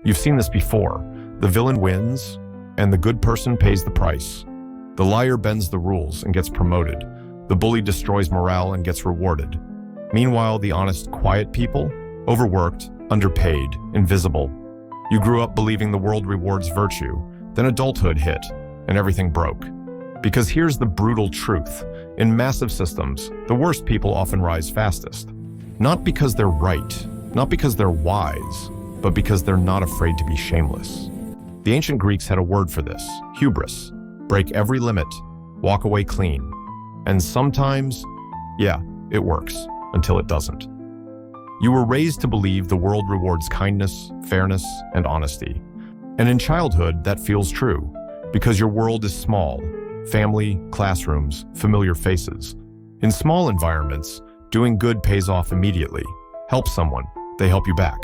You've seen this before. The villain wins, and the good person pays the price. The liar bends the rules and gets promoted. The bully destroys morale and gets rewarded. Meanwhile, the honest, quiet people, overworked, underpaid, invisible. You grew up believing the world rewards virtue. Then adulthood hit, and everything broke. Because here's the brutal truth. In massive systems, the worst people often rise fastest. Not because they're right, not because they're wise, but because they're not afraid to be shameless. The ancient Greeks had a word for this: hubris. Break every limit, walk away clean. And sometimes, yeah, it works, until it doesn't. You were raised to believe the world rewards kindness, fairness, and honesty. And in childhood, that feels true, because your world is small: family, classrooms, familiar faces. In small environments, doing good pays off immediately. Help someone, they help you back.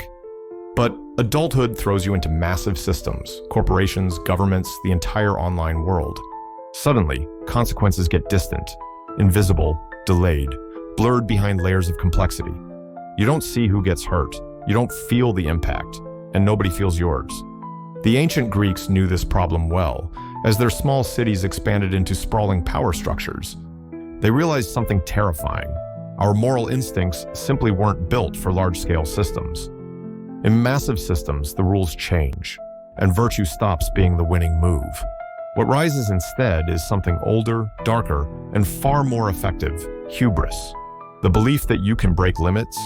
But adulthood throws you into massive systems: corporations, governments, the entire online world. Suddenly, consequences get distant, invisible, delayed, blurred behind layers of complexity. You don't see who gets hurt, you don't feel the impact, and nobody feels yours. The ancient Greeks knew this problem well, as their small cities expanded into sprawling power structures. They realized something terrifying: our moral instincts simply weren't built for large-scale systems. In massive systems, the rules change, and virtue stops being the winning move. What rises instead is something older, darker, and far more effective: hubris. The belief that you can break limits,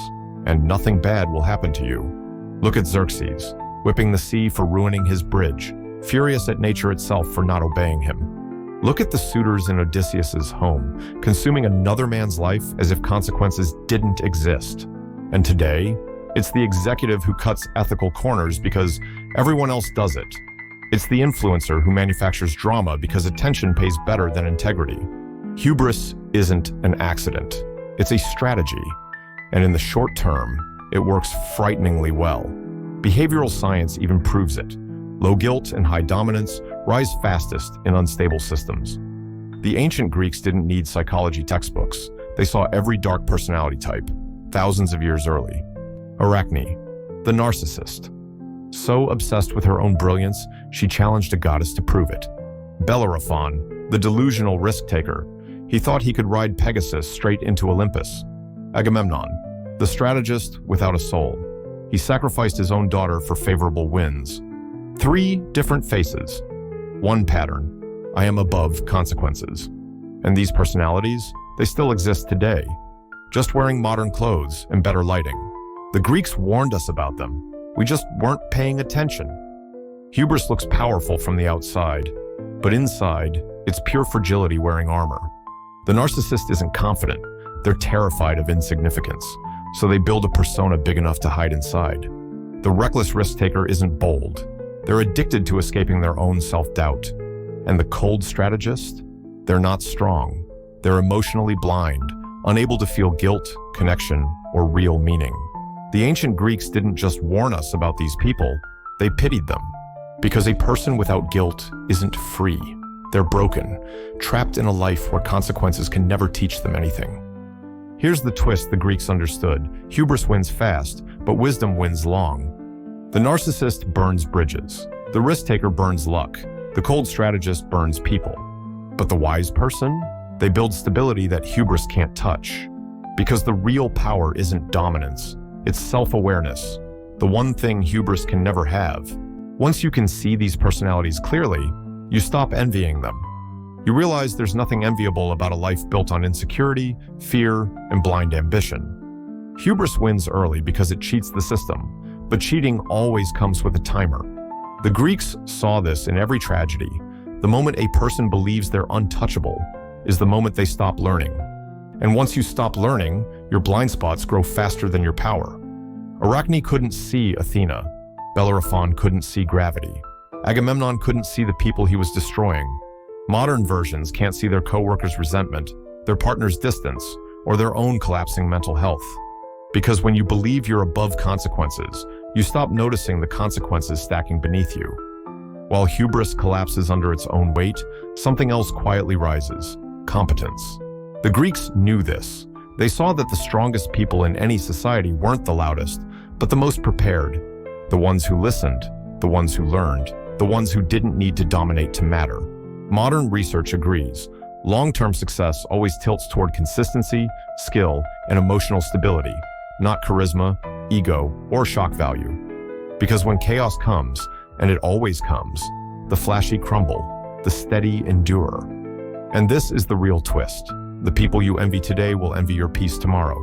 and nothing bad will happen to you. Look at Xerxes, whipping the sea for ruining his bridge, furious at nature itself for not obeying him. Look at the suitors in Odysseus's home, consuming another man's life as if consequences didn't exist. And today, it's the executive who cuts ethical corners because everyone else does it. It's the influencer who manufactures drama because attention pays better than integrity. Hubris isn't an accident. It's a strategy. And in the short term, it works frighteningly well. Behavioral science even proves it. Low guilt and high dominance rise fastest in unstable systems. The ancient Greeks didn't need psychology textbooks. They saw every dark personality type, thousands of years early. Arachne, the narcissist. So obsessed with her own brilliance, she challenged a goddess to prove it. Bellerophon, the delusional risk-taker. He thought he could ride Pegasus straight into Olympus. Agamemnon, the strategist without a soul. He sacrificed his own daughter for favorable wins. 3 different faces. One pattern: I am above consequences. And these personalities, they still exist today, just wearing modern clothes and better lighting. The Greeks warned us about them. We just weren't paying attention. Hubris looks powerful from the outside, but inside, it's pure fragility wearing armor. The narcissist isn't confident. They're terrified of insignificance, so they build a persona big enough to hide inside. The reckless risk-taker isn't bold. They're addicted to escaping their own self-doubt. And the cold strategist? They're not strong. They're emotionally blind, unable to feel guilt, connection, or real meaning. The ancient Greeks didn't just warn us about these people, they pitied them. Because a person without guilt isn't free. They're broken, trapped in a life where consequences can never teach them anything. Here's the twist the Greeks understood: hubris wins fast, but wisdom wins long. The narcissist burns bridges. The risk-taker burns luck. The cold strategist burns people. But the wise person? They build stability that hubris can't touch. Because the real power isn't dominance. It's self-awareness, the one thing hubris can never have. Once you can see these personalities clearly, you stop envying them. You realize there's nothing enviable about a life built on insecurity, fear, and blind ambition. Hubris wins early because it cheats the system, but cheating always comes with a timer. The Greeks saw this in every tragedy. The moment a person believes they're untouchable is the moment they stop learning. And once you stop learning, your blind spots grow faster than your power. Arachne couldn't see Athena. Bellerophon couldn't see gravity. Agamemnon couldn't see the people he was destroying. Modern versions can't see their co-workers' resentment, their partner's distance, or their own collapsing mental health. Because when you believe you're above consequences, you stop noticing the consequences stacking beneath you. While hubris collapses under its own weight, something else quietly rises: competence. The Greeks knew this. They saw that the strongest people in any society weren't the loudest, but the most prepared, the ones who listened, the ones who learned, the ones who didn't need to dominate to matter. Modern research agrees. Long-term success always tilts toward consistency, skill, and emotional stability, not charisma, ego, or shock value. Because when chaos comes, and it always comes, the flashy crumble, the steady endure. And this is the real twist. The people you envy today will envy your peace tomorrow.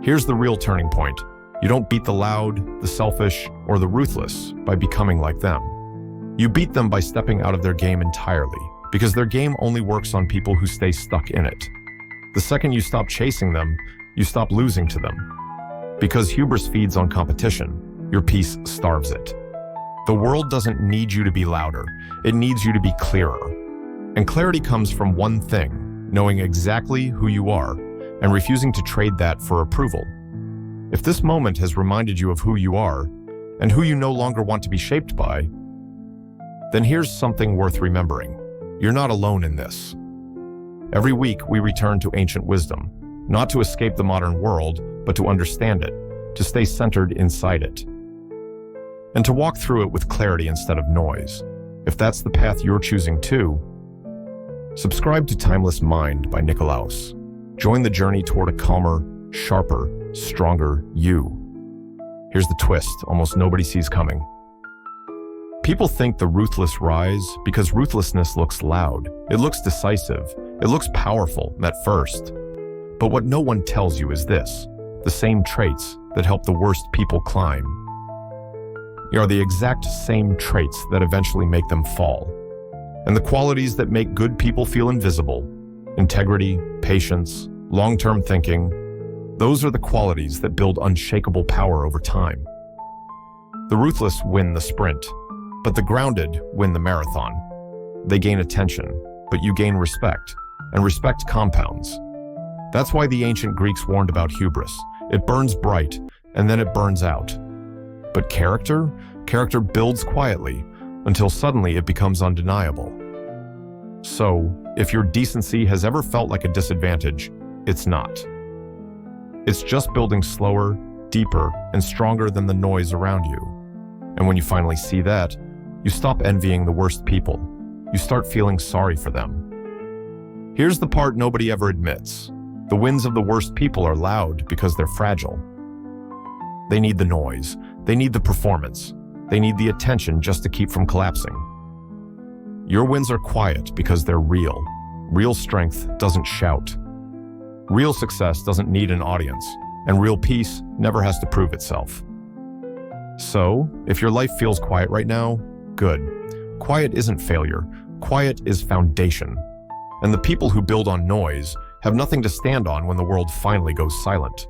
Here's the real turning point. You don't beat the loud, the selfish, or the ruthless by becoming like them. You beat them by stepping out of their game entirely, because their game only works on people who stay stuck in it. The second you stop chasing them, you stop losing to them. Because hubris feeds on competition, your peace starves it. The world doesn't need you to be louder, it needs you to be clearer. And clarity comes from one thing, knowing exactly who you are, and refusing to trade that for approval. If this moment has reminded you of who you are, and who you no longer want to be shaped by, then here's something worth remembering. You're not alone in this. Every week, we return to ancient wisdom, not to escape the modern world, but to understand it, to stay centered inside it, and to walk through it with clarity instead of noise. If that's the path you're choosing too, subscribe to Timeless Mind by Nikolaos. Join the journey toward a calmer, sharper, stronger you. Here's the twist almost nobody sees coming. People think the ruthless rise because ruthlessness looks loud. It looks decisive. It looks powerful at first. But what no one tells you is this: the same traits that help the worst people climb are the exact same traits that eventually make them fall. And the qualities that make good people feel invisible, integrity, patience, long-term thinking, those are the qualities that build unshakable power over time. The ruthless win the sprint, but the grounded win the marathon. They gain attention, but you gain respect, and respect compounds. That's why the ancient Greeks warned about hubris. It burns bright, and then it burns out. But character builds quietly, until suddenly it becomes undeniable. So, if your decency has ever felt like a disadvantage, it's not. It's just building slower, deeper, and stronger than the noise around you. And when you finally see that, you stop envying the worst people. You start feeling sorry for them. Here's the part nobody ever admits. The wins of the worst people are loud because they're fragile. They need the noise. They need the performance. They need the attention just to keep from collapsing. Your wins are quiet because they're real. Real strength doesn't shout. Real success doesn't need an audience, and real peace never has to prove itself. So, if your life feels quiet right now, good. Quiet isn't failure. Quiet is foundation. And the people who build on noise have nothing to stand on when the world finally goes silent.